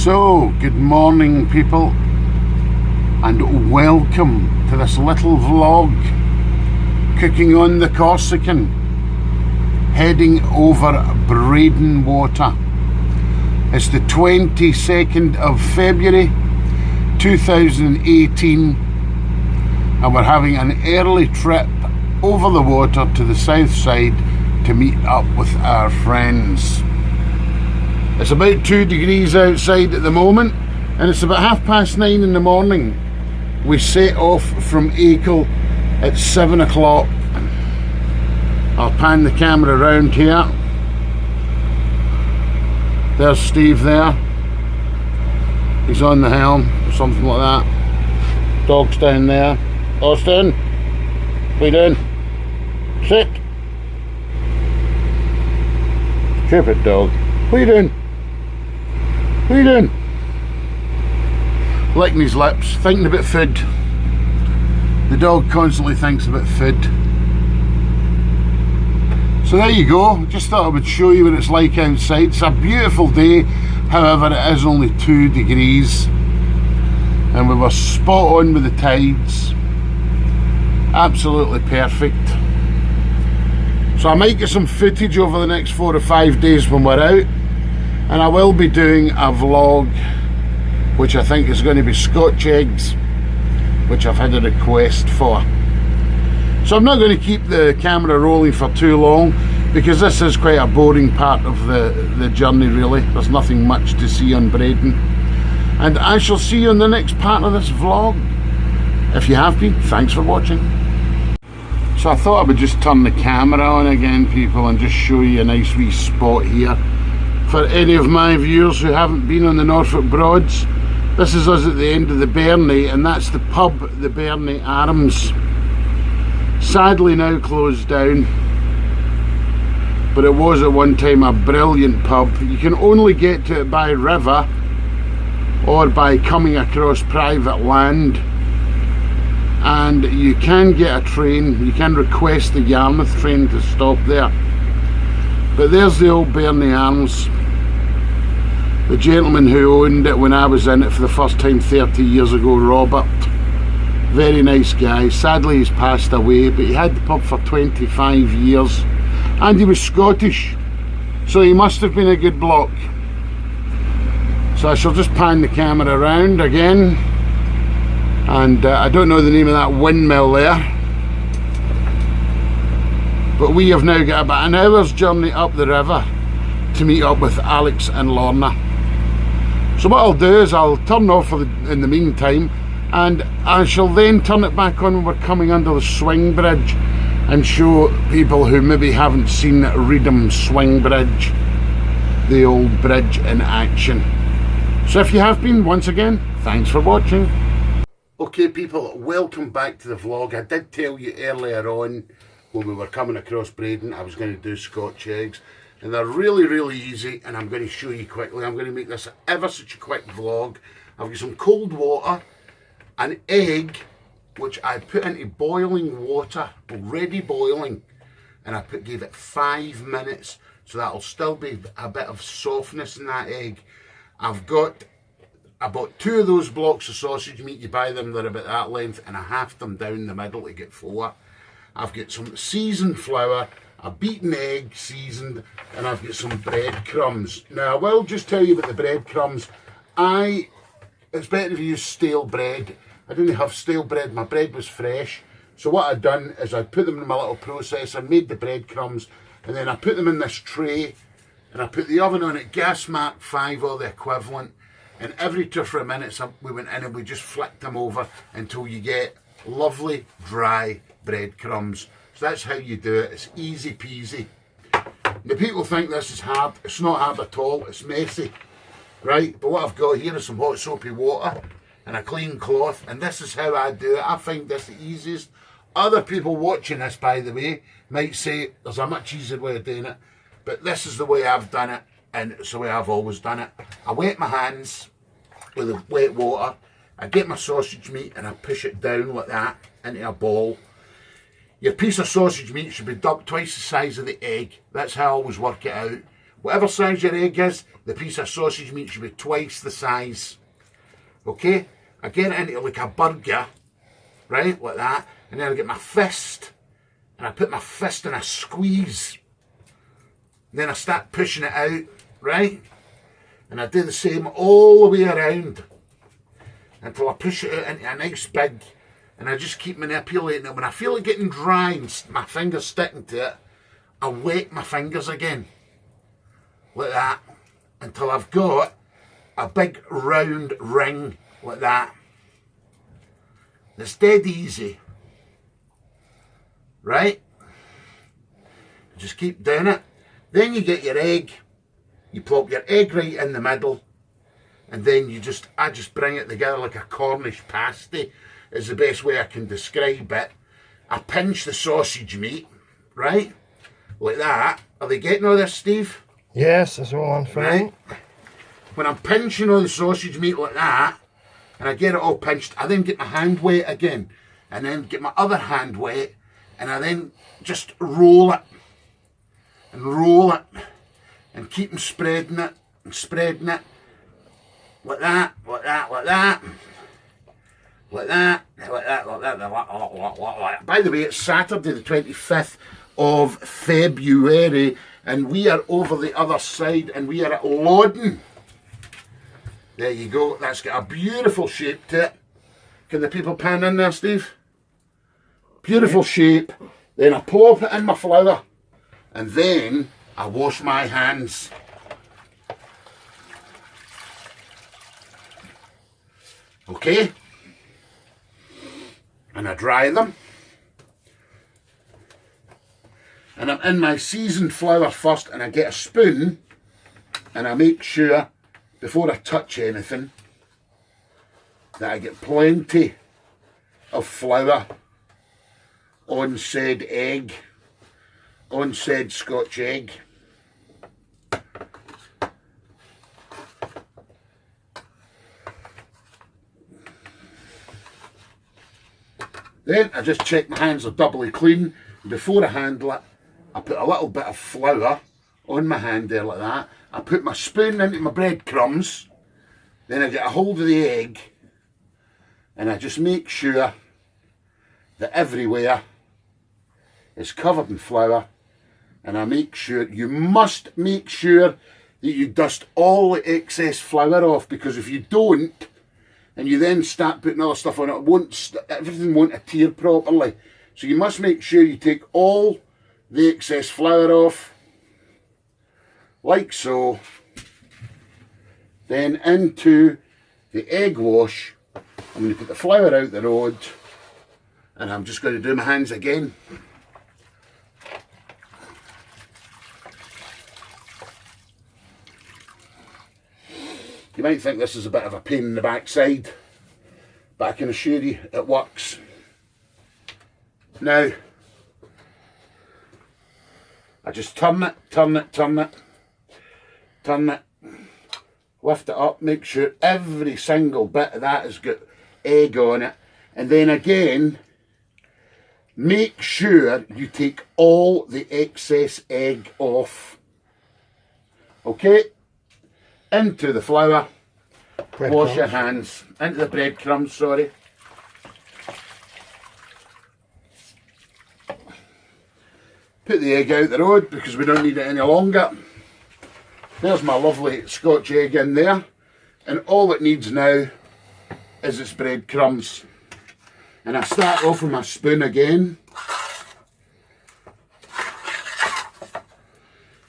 So, good morning people, and welcome to this little vlog cooking on the Corsican, heading over Braden Water. It's the 22nd of February 2018 and we're having an early trip over the water to the south side to meet up with our friends. It's about 2 degrees outside at the moment and it's about 9:30 in the morning. We set off from Achill at 7 o'clock. I'll pan the camera around here. There's Steve there. He's on the helm or something like that. Dog's down there. Austin, what are you doing? Sit. Stupid dog. What are you doing? What are you doing? Licking his lips, thinking about food. The dog constantly thinks about food. So there you go, just thought I would show you what it's like outside. It's a beautiful day, however it is only 2 degrees. And we were spot on with the tides. Absolutely perfect. So I might get some footage over the next 4 or 5 days when we're out. And I will be doing a vlog which I think is going to be Scotch eggs, which I've had a request for. So I'm not going to keep the camera rolling for too long because this is quite a boring part of the journey really. There's nothing much to see on Braden. And I shall see you in the next part of this vlog. If you have been, thanks for watching. So I thought I would just turn the camera on again people and just show you a nice wee spot here. For any of my viewers who haven't been on the Norfolk Broads, this is us at the end of the Berney, and that's the pub, the Berney Arms. Sadly now closed down, but it was at one time a brilliant pub. You can only get to it by river or by coming across private land, and you can get a train, you can request the Yarmouth train to stop there. But there's the old Berney Arms. The gentleman who owned it when I was in it for the first time 30 years ago, Robert. Very nice guy. Sadly he's passed away, but he had the pub for 25 years. And he was Scottish, so he must have been a good bloke. So I shall just pan the camera around again. And I don't know the name of that windmill there. But we have now got about an hour's journey up the river to meet up with Alex and Lorna. So what I'll do is I'll turn off in the meantime, and I shall then turn it back on when we're coming under the swing bridge and show people who maybe haven't seen Reedham Swing Bridge, the old bridge in action. So if you have been, once again, thanks for watching. Okay people, welcome back to the vlog. I did tell you earlier on when we were coming across Braden I was going to do Scotch eggs, and they're really easy, and I'm going to show you quickly. I'm going to make this ever such a quick vlog. I've got some cold water, an egg which I put into boiling water, already boiling, and I gave it 5 minutes, so that'll still be a bit of softness in that egg. I bought 2 of those blocks of sausage meat. You buy them, they're about that length, and I halved them down the middle to get 4. I've got some seasoned flour, a beaten egg seasoned, and I've got some breadcrumbs. Now I will just tell you about the breadcrumbs. It's better if you use stale bread. I didn't have stale bread, my bread was fresh. So what I'd done is I put them in my little processor, made the breadcrumbs, and then I put them in this tray, and I put the oven on at gas mark 5 or the equivalent, and every 2 or 3 minutes we went in and we just flicked them over until you get lovely dry breadcrumbs. So that's how you do it. It's easy peasy. The people think this is hard. It's not hard at all. It's messy, right? But what I've got here is some hot soapy water and a clean cloth, and this is how I do it. I find this the easiest. Other people watching this, by the way, might say there's a much easier way of doing it, but this is the way I've done it, and it's the way I've always done it. I wet my hands with the wet water, I get my sausage meat and I push it down like that into a ball. Your piece of sausage meat should be twice the size of the egg. That's how I always work it out. Whatever size your egg is, the piece of sausage meat should be twice the size. Okay? I get it into like a burger, right, like that, and then I get my fist, and I put my fist in a squeeze. And then I start pushing it out, right? And I do the same all the way around until I push it out into a nice big, and I just keep manipulating it. When I feel it getting dry and my fingers sticking to it, I wet my fingers again, like that, until I've got a big round ring, like that. It's dead easy, right? Just keep doing it. Then you get your egg, you plop your egg right in the middle, and then I just bring it together like a Cornish pasty, is the best way I can describe it. I pinch the sausage meat, right? Like that. Are they getting all this, Steve? Yes, it's all on fine. Right? When I'm pinching all the sausage meat like that, and I get it all pinched, I then get my hand wet again, and then get my other hand wet, and I then just roll it, and keep on spreading it, like that, like that, like that, like that, like that, like that, like that. By the way, it's Saturday the 25th of February, and we are over the other side, and we are at Loddon. There you go, that's got a beautiful shape to it. Can the people pan in there, Steve? Beautiful shape. Then I plop it in my flour, and then I wash my hands. Okay? And I dry them. And I'm in my seasoned flour first, and I get a spoon, and I make sure, before I touch anything, that I get plenty of flour on said egg, on said Scotch egg. Then I just check my hands are doubly clean. Before I handle it, I put a little bit of flour on my hand there like that. I put my spoon into my breadcrumbs. Then I get a hold of the egg, and I just make sure that everywhere is covered in flour. And I make sure, you must make sure that you dust all the excess flour off, because if you don't, and you then start putting other stuff on it, everything won't adhere properly. So you must make sure you take all the excess flour off, like so. Then into the egg wash, I'm going to put the flour out the road, and I'm just going to do my hands again. You might think this is a bit of a pain in the backside, but I can assure you it works. Now, I just turn it, lift it up, make sure every single bit of that has got egg on it, and then again, make sure you take all the excess egg off. Okay? Into the flour, wash your hands, into the breadcrumbs, sorry. Put the egg out the road because we don't need it any longer. There's my lovely Scotch egg in there, and all it needs now is its breadcrumbs. And I start off with my spoon again.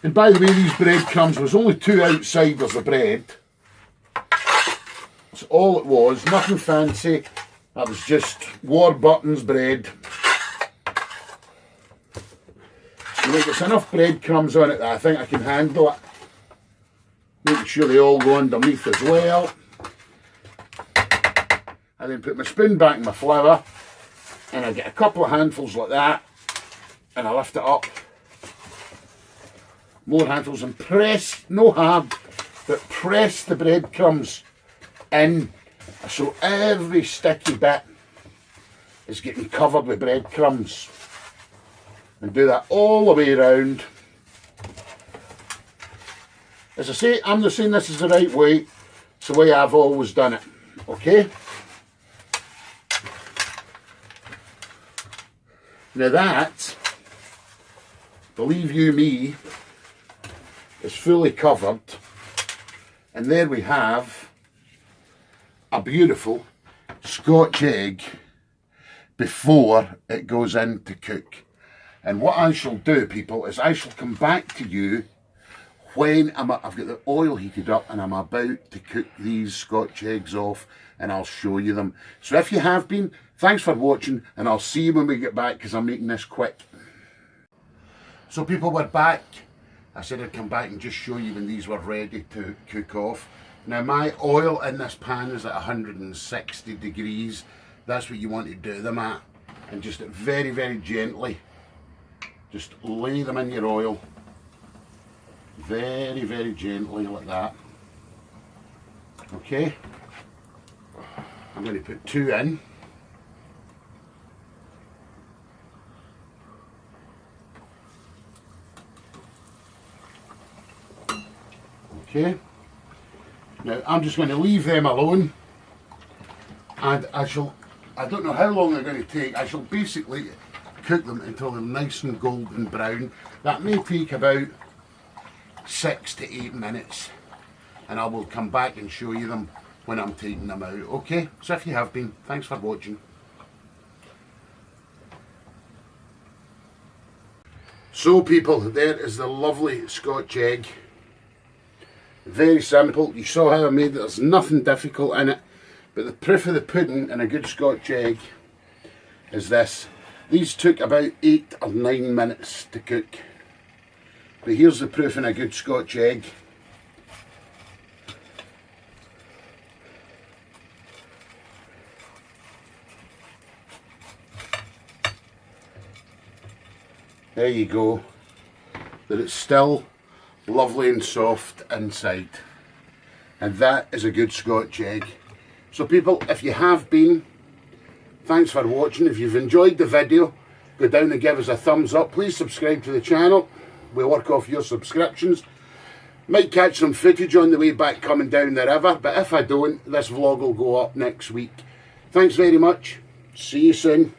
And by the way, these breadcrumbs was only 2 outsiders of bread. That's all it was, nothing fancy. That was just Warburton's bread. You know, there's enough breadcrumbs on it that I think I can handle it. Making sure they all go underneath as well. I then put my spoon back in my flour, and I get a couple of handfuls like that, and I lift it up. More handfuls, and press, no hard, but press the breadcrumbs in, so every sticky bit is getting covered with breadcrumbs. And do that all the way around. As I say, I'm not saying this is the right way. It's the way I've always done it. Okay? Now that, believe you me, is fully covered. And there we have a beautiful Scotch egg before it goes in to cook. And what I shall do, people, is I shall come back to you when I've got the oil heated up and I'm about to cook these Scotch eggs off, and I'll show you them. So if you have been, thanks for watching, and I'll see you when we get back, because I'm making this quick. So people, we're back. I said I'd come back and just show you when these were ready to cook off. Now my oil in this pan is at 160 degrees. That's what you want to do them at. And just very, very gently, just lay them in your oil. Very, very gently like that. Okay. I'm going to put 2 in. Okay. Now I'm just going to leave them alone, and I don't know how long they're going to take. I shall basically cook them until they're nice and golden brown. That may take about 6 to 8 minutes, and I will come back and show you them when I'm taking them out. Okay, so if you have been, thanks for watching. So people, there is the lovely Scotch egg. Very simple. You saw how I made it. There's nothing difficult in it, but the proof of the pudding in a good Scotch egg is this. These took about 8 or 9 minutes to cook. But here's the proof in a good Scotch egg. There you go. That it's still lovely and soft inside. And that is a good Scotch egg. So people, if you have been, thanks for watching. If you've enjoyed the video, go down and give us a thumbs up. Please subscribe to the channel. We work off your subscriptions. Might catch some footage on the way back coming down the river, but if I don't, this vlog will go up next week. Thanks very much. See you soon.